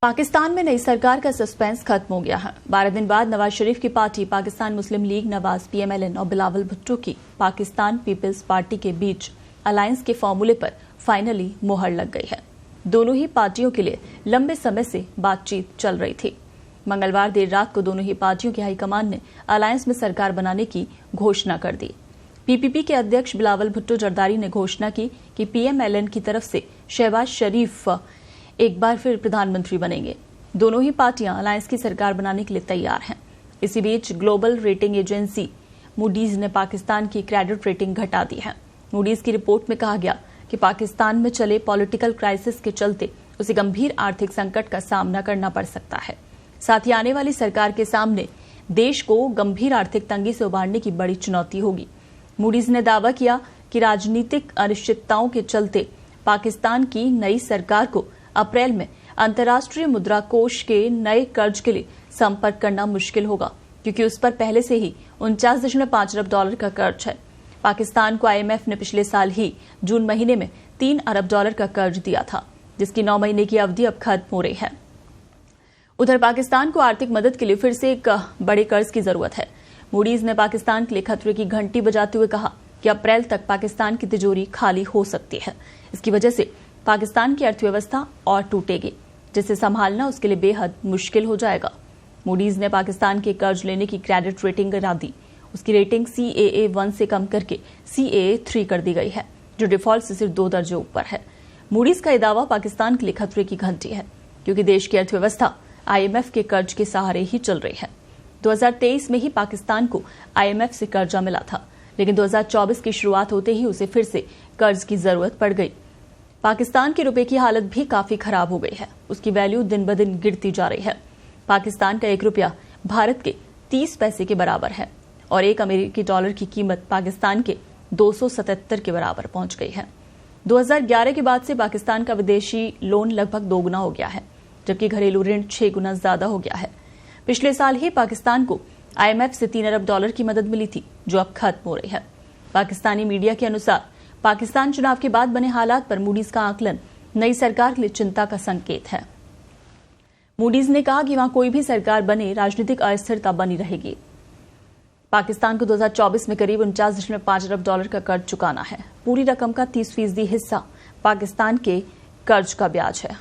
पाकिस्तान में नई सरकार का सस्पेंस खत्म हो गया है। 12 दिन बाद नवाज शरीफ की पार्टी पाकिस्तान मुस्लिम लीग नवाज PMLN और बिलावल भुट्टो की पाकिस्तान पीपल्स पार्टी के बीच अलायंस के फॉर्मूले पर फाइनली मुहर लग गई है। दोनों ही पार्टियों के लिए लंबे समय से बातचीत चल रही थी। मंगलवार देर रात को दोनों ही पार्टियों के हाईकमान ने अलायंस में सरकार बनाने की घोषणा कर दी। PPP के अध्यक्ष बिलावल भुट्टो जरदारी ने घोषणा की कि PMLN की तरफ से शहबाज शरीफ एक बार फिर प्रधानमंत्री बनेंगे। दोनों ही पार्टियां अलायंस की सरकार बनाने के लिए तैयार हैं। इसी बीच ग्लोबल रेटिंग एजेंसी मूडीज ने पाकिस्तान की क्रेडिट रेटिंग घटा दी है। मूडीज की रिपोर्ट में कहा गया कि पाकिस्तान में चले पॉलिटिकल क्राइसिस के चलते उसे गंभीर आर्थिक संकट का सामना करना पड़ सकता है। साथ ही आने वाली सरकार के सामने देश को गंभीर आर्थिक तंगी से उबारने की बड़ी चुनौती होगी। मूडीज ने दावा किया कि राजनीतिक अनिश्चितताओं के चलते पाकिस्तान की नई सरकार को अप्रैल में अंतर्राष्ट्रीय मुद्रा कोष के नए कर्ज के लिए संपर्क करना मुश्किल होगा, क्योंकि उस पर पहले से ही 49.5 अरब डॉलर का कर्ज है। पाकिस्तान को IMF ने पिछले साल ही जून महीने में 3 अरब डॉलर का कर्ज दिया था, जिसकी 9 महीने की अवधि अब खत्म हो रही है। उधर पाकिस्तान को आर्थिक मदद के लिए फिर से एक बड़े कर्ज की जरूरत है। मूडीज ने पाकिस्तान के लिए खतरे की घंटी बजाते हुए कहा कि अप्रैल तक पाकिस्तान की तिजोरी खाली हो सकती है। इसकी वजह से पाकिस्तान की अर्थव्यवस्था और टूटेगी, जिसे संभालना उसके लिए बेहद मुश्किल हो जाएगा। मूडीज ने पाकिस्तान के कर्ज लेने की क्रेडिट रेटिंग गिरा दी। उसकी रेटिंग CAA1 से कम करके CAA3 कर दी गई है, जो डिफॉल्ट से सिर्फ 2 दर्जे ऊपर है। मूडीज का यह दावा पाकिस्तान के लिए खतरे की घंटी है, क्योंकि देश की अर्थव्यवस्था IMF के कर्ज के सहारे ही चल रही है। 2023 में ही पाकिस्तान को IMF से कर्जा मिला था, लेकिन 2024 की शुरुआत होते ही उसे फिर से कर्ज की जरूरत पड़ गई। पाकिस्तान के रुपए की हालत भी काफी खराब हो गई है। उसकी वैल्यू दिन ब दिन गिरती जा रही है। पाकिस्तान का 1 रुपया भारत के 30 पैसे के बराबर है और 1 अमेरिकी डॉलर की कीमत पाकिस्तान के 277 के बराबर पहुंच गई है। 2011 के बाद से पाकिस्तान का विदेशी लोन लगभग 2 गुना हो गया है, जबकि घरेलू ऋण 6 गुना ज्यादा हो गया है। पिछले साल ही पाकिस्तान को IMF से 3 अरब डॉलर की मदद मिली थी, जो अब खत्म हो रही है। पाकिस्तानी मीडिया के अनुसार पाकिस्तान चुनाव के बाद बने हालात पर मूडीज का आकलन नई सरकार के लिए चिंता का संकेत है। मूडीज ने कहा कि वहां कोई भी सरकार बने, राजनीतिक अस्थिरता बनी रहेगी। पाकिस्तान को 2024 में करीब 49.5 अरब डॉलर का कर्ज चुकाना है। पूरी रकम का 30% हिस्सा पाकिस्तान के कर्ज का ब्याज है।